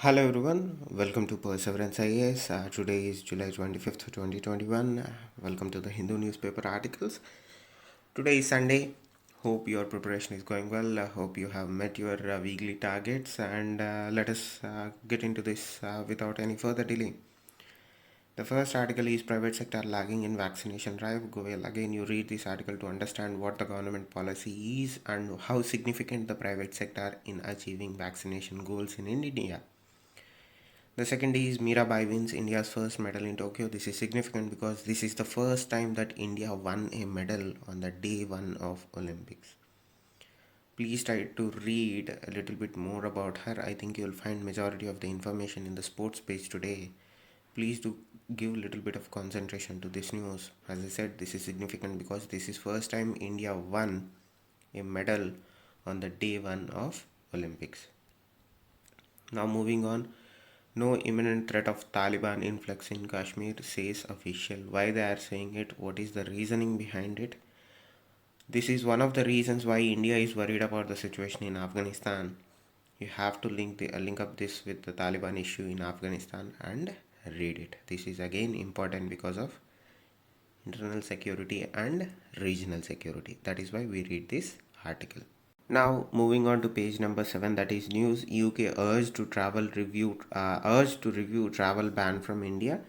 Hello everyone, welcome to Perseverance IAS. Today is July 25th, 2021. Welcome to the Hindu newspaper articles. Today is Sunday. Hope your preparation is going well. Hope you have met your weekly targets and let us get into this without any further delay. The first article is private sector lagging in vaccination drive. Go well. Again, you read this article to understand what the government policy is and how significant the private sector in achieving vaccination goals in India. The second is Mirabai wins India's first medal in Tokyo. This is significant because this is the first time that India won a medal on the day one of Olympics. Please try to read a little bit more about her. I think you'll find majority of the information in the sports page today. Please do give a little bit of concentration to this news. As I said, this is significant because this is first time India won a medal on the day one of Olympics. Now moving on. No imminent threat of Taliban influx in Kashmir, says official. Why they are saying it? What is the reasoning behind it? This is one of the reasons why India is worried about the situation in Afghanistan. You have to link up this with the Taliban issue in Afghanistan and read it. This is again important because of internal security and regional security. That is why we read this article. Now moving on to page number 7, that is news. UK urged to review travel ban from India.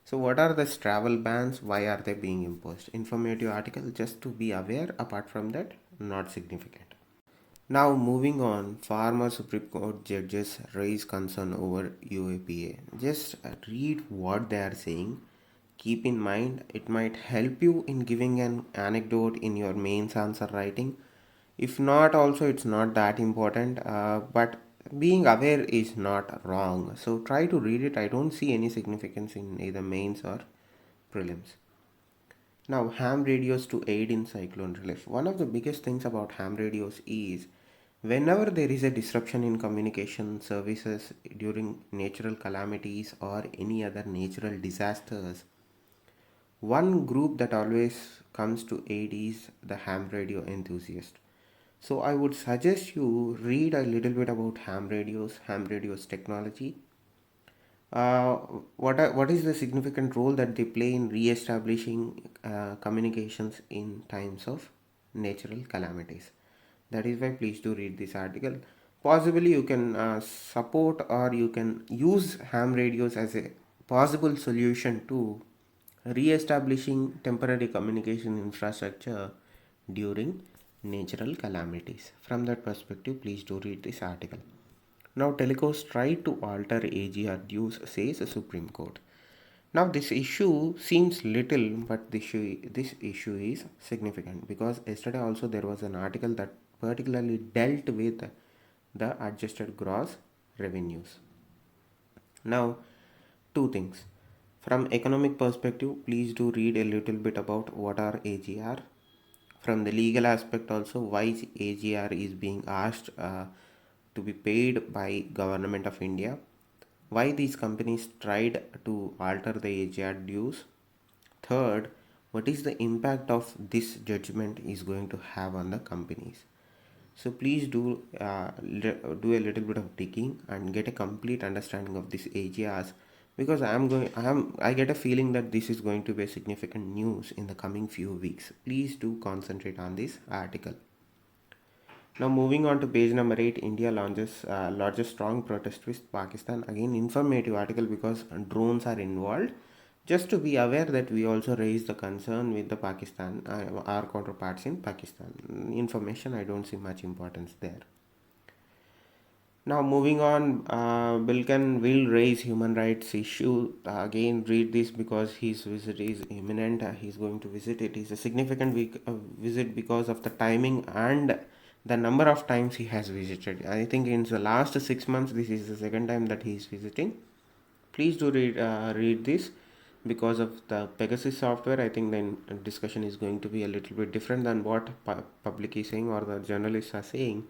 So what are the travel bans? Why are they being imposed? Informative article, just to be aware. Apart from that, not significant. Now moving on, former Supreme Court judges raise concern over UAPA. Just read what they are saying. Keep in mind, it might help you in giving an anecdote in your mains answer writing. If not, also it's not that important, but being aware is not wrong. So try to read it. I don't see any significance in either mains or prelims. Now, ham radios to aid in cyclone relief. One of the biggest things about ham radios is whenever there is a disruption in communication services during natural calamities or any other natural disasters, one group that always comes to aid is the ham radio enthusiast. So I would suggest you read a little bit about ham radios technology. What is the significant role that they play in re-establishing communications in times of natural calamities? That is why please do read this article. Possibly you can support or you can use ham radios as a possible solution to re-establishing temporary communication infrastructure during natural calamities. From that perspective, please do read this article. Now, telecos tried to alter AGR dues, says the Supreme Court. Now, this issue seems little, but this issue is significant because yesterday also there was an article that particularly dealt with the adjusted gross revenues. Now, two things. From economic perspective, please do read a little bit about what are AGR. From the legal aspect also, why AGR is being asked to be paid by Government of India, why these companies tried to alter the AGR dues. Third, what is the impact of this judgment is going to have on the companies. So please do do a little bit of digging and get a complete understanding of this AGRs, because I get a feeling that this is going to be a significant news in the coming few weeks. Please do concentrate on this article. Now moving on to page number 8, India lodges strong protest with Pakistan. Again, informative article because drones are involved. Just to be aware that we also raised the concern with the Pakistan, our counterparts in Pakistan. Information, I don't see much importance there. Now moving on, Bilkan will raise human rights issue. Again, read this because his visit is imminent. He's going to visit. It is a significant visit because of the timing and the number of times he has visited. I think in the last 6 months, this is the second time that he is visiting. Please do read this because of the Pegasus software. I think then discussion is going to be a little bit different than what public is saying or the journalists are saying.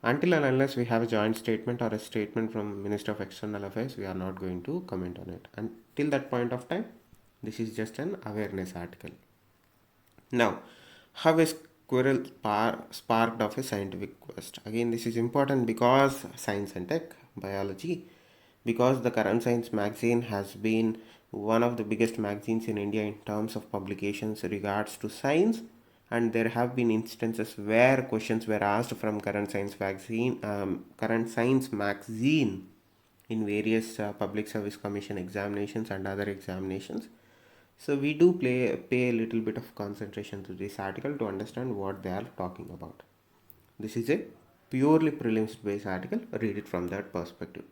Until and unless we have a joint statement or a statement from Minister of External Affairs, we are not going to comment on it. Until that point of time, this is just an awareness article. Now, how a squirrel sparked off a scientific quest. Again, this is important because science and tech, biology. because the Current Science magazine has been one of the biggest magazines in India in terms of publications regards to science, and there have been instances where questions were asked from Current Science magazine in various public service commission examinations and other examinations. So we do pay a little bit of concentration to this article to understand what they are talking about. This is a purely prelims based article. Read it from that perspective.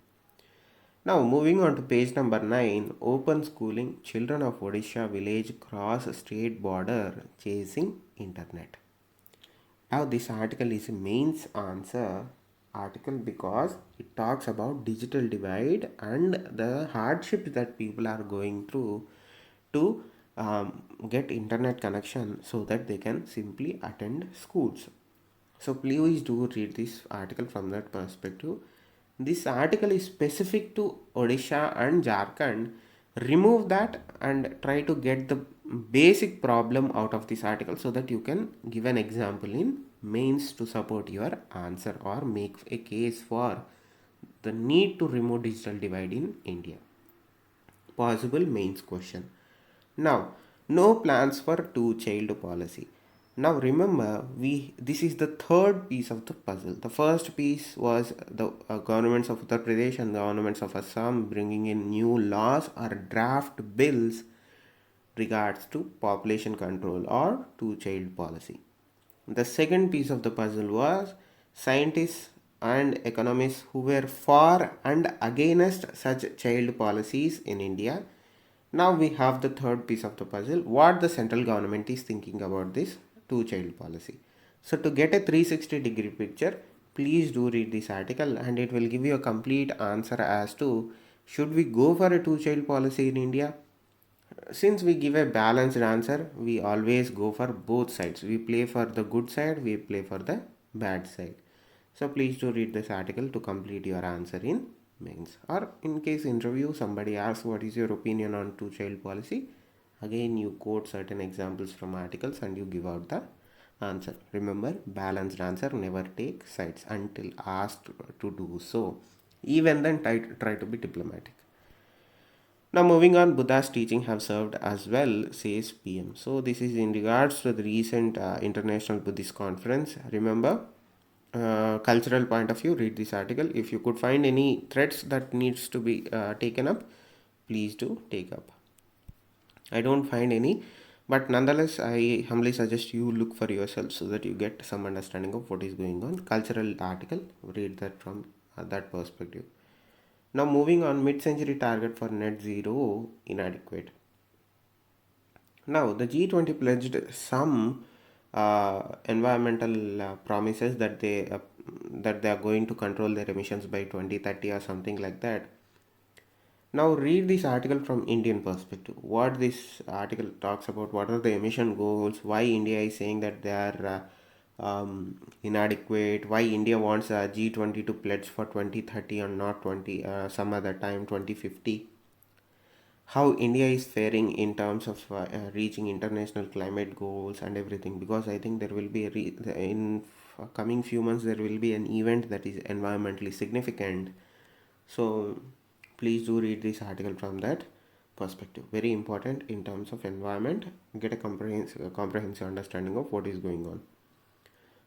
Now, moving on to page number 9, open schooling, children of Odisha village cross state border chasing internet. Now, this article is a mains answer article because it talks about digital divide and the hardships that people are going through to get internet connection so that they can simply attend schools. So please do read this article from that perspective. This article is specific to Odisha and Jharkhand. Remove that and try to get the basic problem out of this article so that you can give an example in mains to support your answer or make a case for the need to remove digital divide in India. Possible mains question. Now, no plans for two-child policy. Now remember, this is the third piece of the puzzle. The first piece was the governments of Uttar Pradesh and the governments of Assam bringing in new laws or draft bills regards to population control or two-child policy. The second piece of the puzzle was scientists and economists who were for and against such child policies in India. Now we have the third piece of the puzzle, what the central government is thinking about this two-child policy. So to get a 360-degree picture, please do read this article and it will give you a complete answer as to should we go for a two-child policy in India. Since we give a balanced answer, we always go for both sides. We play for the good side, we play for the bad side. So please do read this article to complete your answer in mains. Or in case interview somebody asks what is your opinion on two-child policy, again you quote certain examples from articles and you give out the answer. Remember, balanced answer, never take sides until asked to do so. Even then try to be diplomatic. Now moving on, Buddha's teaching have served as well, says PM. So this is in regards to the recent International Buddhist Conference. Remember, cultural point of view, read this article. If you could find any threads that needs to be taken up, please do take up. I don't find any, but nonetheless I humbly suggest you look for yourself so that you get some understanding of what is going on. Cultural article, read that from that perspective. Now moving on, mid-century target for net zero inadequate. Now the G20 pledged some environmental promises that they are going to control their emissions by 2030 or something like that. Now read this article from Indian perspective. What this article talks about, what are the emission goals, why India is saying that they are inadequate, why India wants G20 to pledge for 2030 and not 20 some other time 2050, how India is faring in terms of reaching international climate goals and everything. Because I think there will be in coming few months there will be an event that is environmentally significant. So please do read this article from that perspective. Very important in terms of environment. Get a comprehensive understanding of what is going on.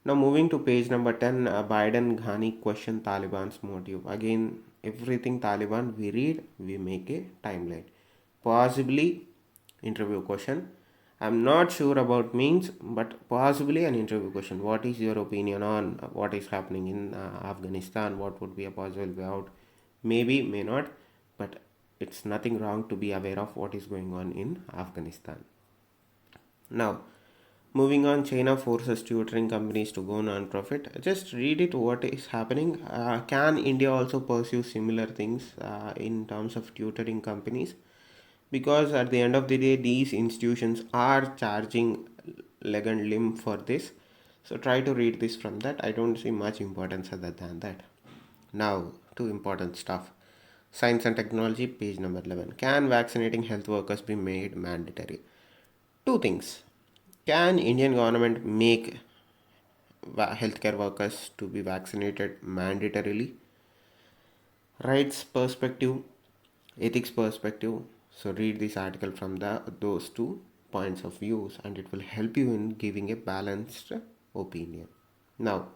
Now moving to page number 10, Biden Ghani question Talibans Module. Again, everything Taliban we read, we make a timeline. Possibly interview question. I'm not sure about means, but possibly an interview question. What is your opinion on what is happening in Afghanistan? What would be a possible way out? Maybe, may not, but it's nothing wrong to be aware of what is going on in Afghanistan. Now, moving on, China forces tutoring companies to go non-profit. Just read it what is happening. Can India also pursue similar things in terms of tutoring companies? Because at the end of the day, these institutions are charging leg and limb for this. So try to read this from that. I don't see much importance other than that. Now to important stuff. Science and technology, page number 11. Can vaccinating health workers be made mandatory? Two things. Can Indian government make healthcare workers to be vaccinated mandatorily? Rights perspective, ethics perspective. So read this article from those two points of views, and it will help you in giving a balanced opinion. Now,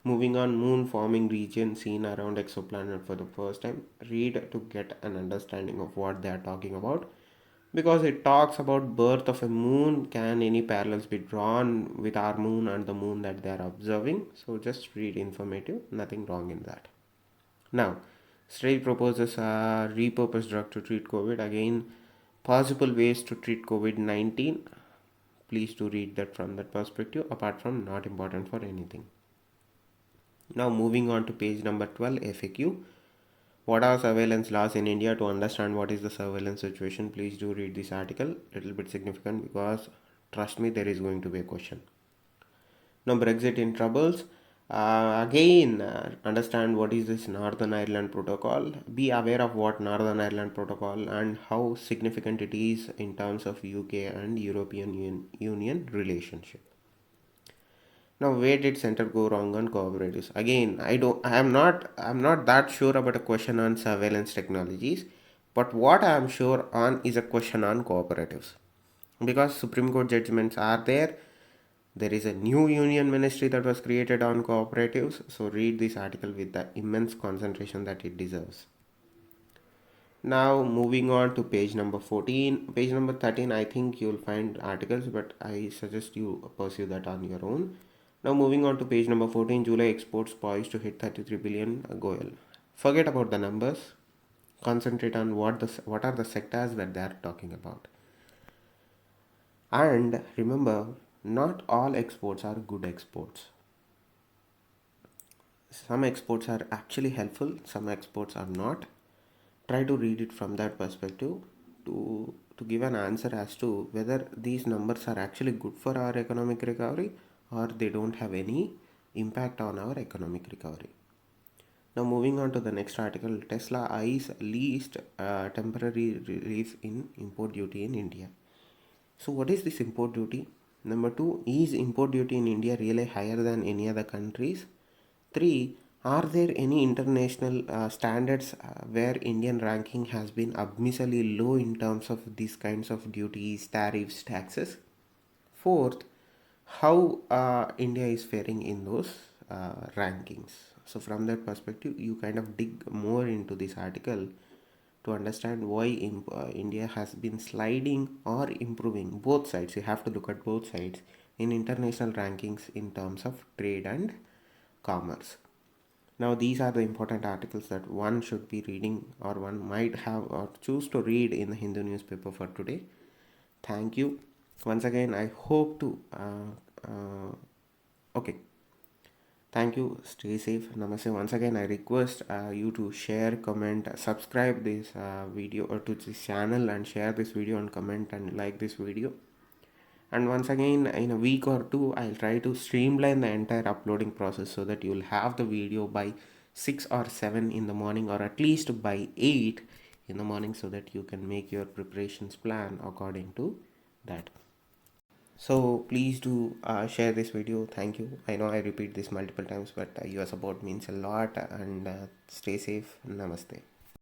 moving on, moon forming region seen around exoplanet for the first time. Read to get an understanding of what they are talking about, because it talks about birth of a moon. Can any parallels be drawn with our moon and the moon that they are observing? So just read informative, nothing wrong in that. Now, study proposes a repurposed drug to treat COVID. Again, possible ways to treat COVID-19. Please do read that from that perspective, apart from not important for anything. Now, moving on to page number 12, FAQ. What are surveillance laws in India? To understand what is the surveillance situation, please do read this article. Little bit significant, because trust me, there is going to be a question. Now, Brexit in troubles. Understand what is this Northern Ireland Protocol. Be aware of what Northern Ireland Protocol and how significant it is in terms of UK and European Union relationship. Now, where did center go wrong on cooperatives? Again, I'm not that sure about a question on surveillance technologies, but what I am sure on is a question on cooperatives, because Supreme Court judgments are there. There is a new union ministry that was created on cooperatives. So read this article with the immense concentration that it deserves. Now, moving on to page number 14. Page number 13, I think you'll find articles, but I suggest you pursue that on your own. Now, moving on to page number 14, July exports poised to hit 33 billion goal. Forget about the numbers. Concentrate on what are the sectors that they are talking about. And remember, not all exports are good exports. Some exports are actually helpful, some exports are not. Try to read it from that perspective to give an answer as to whether these numbers are actually good for our economic recovery, or they don't have any impact on our economic recovery. Now, moving on to the next article, Tesla eyes least temporary relief in import duty in India. So what is this import duty? Number 2, is import duty in India really higher than any other countries? 3, are there any international standards where Indian ranking has been abysmally low in terms of these kinds of duties, tariffs, taxes? Fourth, how India is faring in those rankings. So from that perspective, you kind of dig more into this article to understand why India has been sliding or improving. Both sides, you have to look at both sides in international rankings in terms of trade and commerce. Now, these are the important articles that one should be reading, or one might have or choose to read in the Hindu newspaper for today. Thank you. Once again, I hope to okay. Thank you. Stay safe. Namaste. Once again, I request you to share, comment, subscribe this video or to this channel, and share this video and comment and like this video. And once again, in a week or two, I'll try to streamline the entire uploading process so that you'll have the video by 6 or 7 in the morning, or at least by 8 in the morning, so that you can make your preparations plan according to that. So please do share this video. Thank you. I know I repeat this multiple times, but your support means a lot, and stay safe. Namaste.